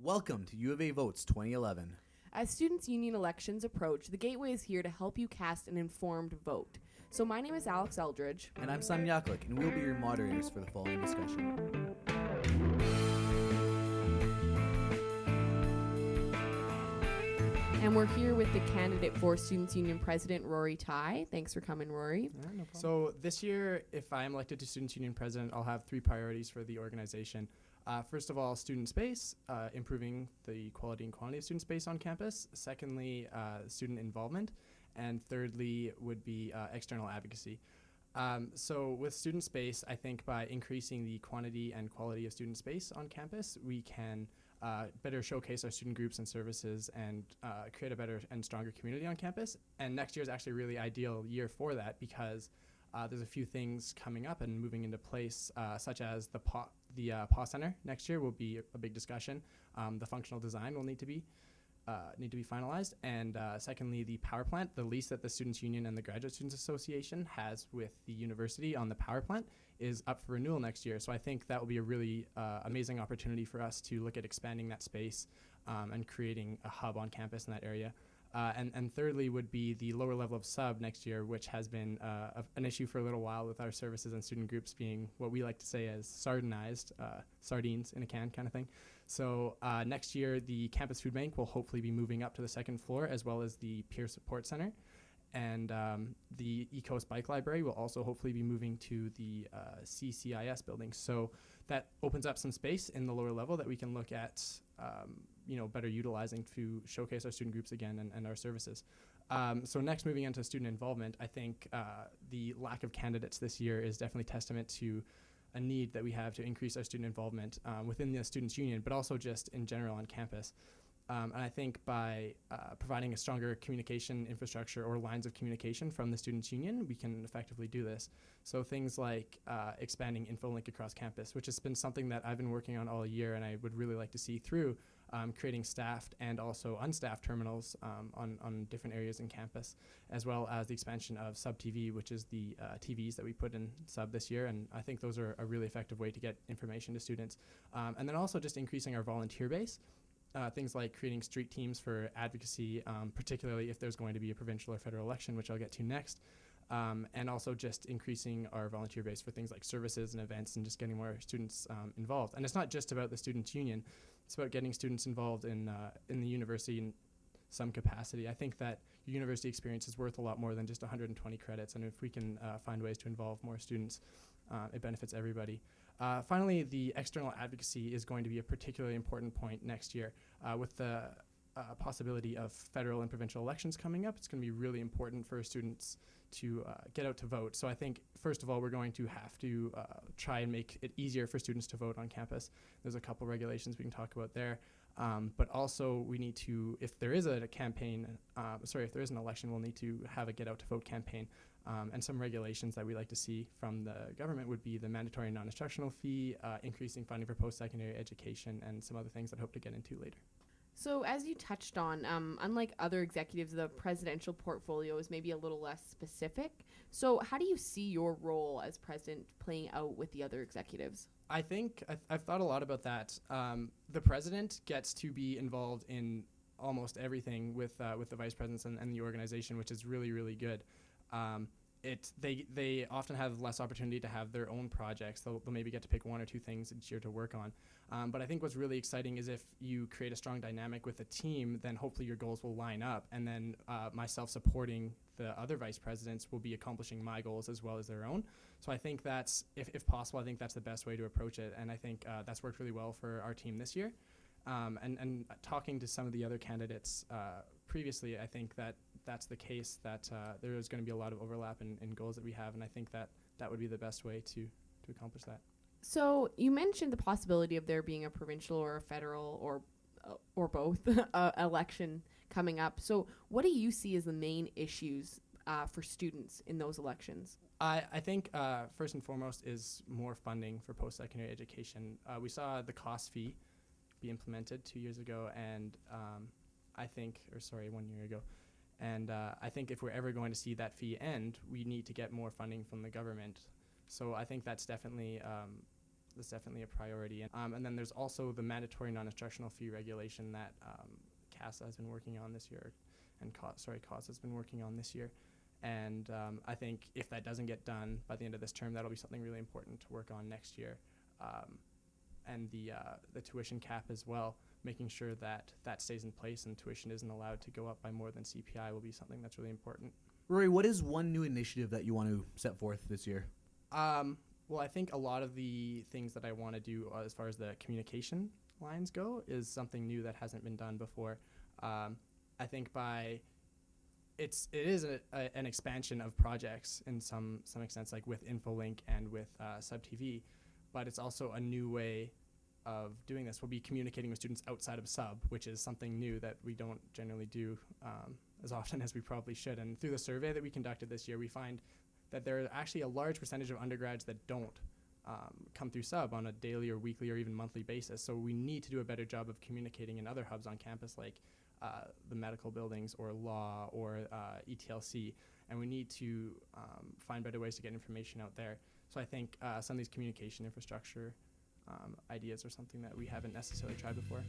Welcome to U of A Votes 2011. As Students' Union elections approach, the Gateway is here to help you cast an informed vote. So my name is Alex Eldridge. And I'm Sam Yaklik, and we'll be your moderators for the following discussion. And we're here with the candidate for Students' Union President, Rory Ty. Thanks for coming, Rory. No problem. So this year, if I am elected to Students' Union President, I'll have three priorities for the organization. First of all, student space, improving the quality and quantity of student space on campus. Secondly, student involvement. And thirdly would be external advocacy. So with student space, I think by increasing the quantity and quality of student space on campus, we can better showcase our student groups and services and create a better and stronger community on campus. And next year is actually a really ideal year for that because there's a few things coming up and moving into place, such as the PAW Center next year will be a big discussion. The functional design will need to be finalized. And secondly, the power plant, the lease that the Students' Union and the Graduate Students Association has with the university on the power plant is up for renewal next year. So I think that will be a really amazing opportunity for us to look at expanding that space and creating a hub on campus in that area. And thirdly would be the lower level of sub next year, which has been an issue for a little while with our services and student groups being what we like to say as sardinized, sardines in a can kind of thing. So next year, the campus food bank will hopefully be moving up to the second floor, as well as the peer support center. And the Ecoast Bike Library will also hopefully be moving to the CCIS building. So that opens up some space in the lower level that we can look at better utilizing to showcase our student groups again and our services. So next, moving into student involvement, I think the lack of candidates this year is definitely testament to a need that we have to increase our student involvement within the Students' Union, but also just in general on campus. And I think by providing a stronger communication infrastructure or lines of communication from the Students' Union, we can effectively do this. So things like expanding InfoLink across campus, which has been something that I've been working on all year, and I would really like to see through creating staffed and also unstaffed terminals on different areas in campus, as well as the expansion of Sub TV, which is the TVs that we put in Sub this year. And I think those are a really effective way to get information to students. And then also just increasing our volunteer base. Things like creating street teams for advocacy, particularly if there's going to be a provincial or federal election, which I'll get to next. And also just increasing our volunteer base for things like services and events and just getting more students involved. And it's not just about the Students' Union. It's about getting students involved in the university in some capacity. I think that your university experience is worth a lot more than just 120 credits. And if we can find ways to involve more students, it benefits everybody. Finally, the external advocacy is going to be a particularly important point next year. With the possibility of federal and provincial elections coming up, it's going to be really important for students to get out to vote. So I think, first of all, we're going to have to try and make it easier for students to vote on campus. There's a couple regulations we can talk about there. But also we need to, if there is a campaign, if there is an election, we'll need to have a get out to vote campaign. And some regulations that we like to see from the government would be the mandatory non-instructional fee, increasing funding for post-secondary education, and some other things that I hope to get into later. So as you touched on, unlike other executives, the presidential portfolio is maybe a little less specific. So how do you see your role as president playing out with the other executives? I think I've thought a lot about that. The president gets to be involved in almost everything with the vice presidents and the organization, which is really, really good. They often have less opportunity to have their own projects. They'll maybe get to pick one or two things each year to work on. But I think what's really exciting is if you create a strong dynamic with a team, then hopefully your goals will line up. And then myself supporting the other vice presidents will be accomplishing my goals as well as their own. So I think that's, if possible, I think that's the best way to approach it. And I think that's worked really well for our team this year. And talking to some of the other candidates previously, I think that that's the case, that there is going to be a lot of overlap in goals that we have, and I think that would be the best way to accomplish that. So you mentioned the possibility of there being a provincial or a federal or both election coming up. So what do you see as the main issues for students in those elections? I think first and foremost is more funding for post-secondary education. We saw the cost fee be implemented 2 years ago, and 1 year ago. And I think if we're ever going to see that fee end, we need to get more funding from the government. So I think that's definitely that's definitely a priority. And then there's also the mandatory non-instructional fee regulation that CASA has been working on this year, and CASA has been working on this year. And I think if that doesn't get done by the end of this term, that'll be something really important to work on next year. And the tuition cap as well, making sure that that stays in place and tuition isn't allowed to go up by more than CPI will be something that's really important. Rory, what is one new initiative that you want to set forth this year? Well, I think a lot of the things that I want to do as far as the communication lines go is something new that hasn't been done before. I think it is an expansion of projects in some extent, like with InfoLink and with Sub TV, but it's also a new way of doing this. We'll be communicating with students outside of Sub, which is something new that we don't generally do as often as we probably should. And through the survey that we conducted this year, we find that there are actually a large percentage of undergrads that don't come through Sub on a daily or weekly or even monthly basis. So we need to do a better job of communicating in other hubs on campus, like the medical buildings or law or ETLC, and we need to find better ways to get information out there. So I think some of these communication infrastructure ideas are something that we haven't necessarily tried before.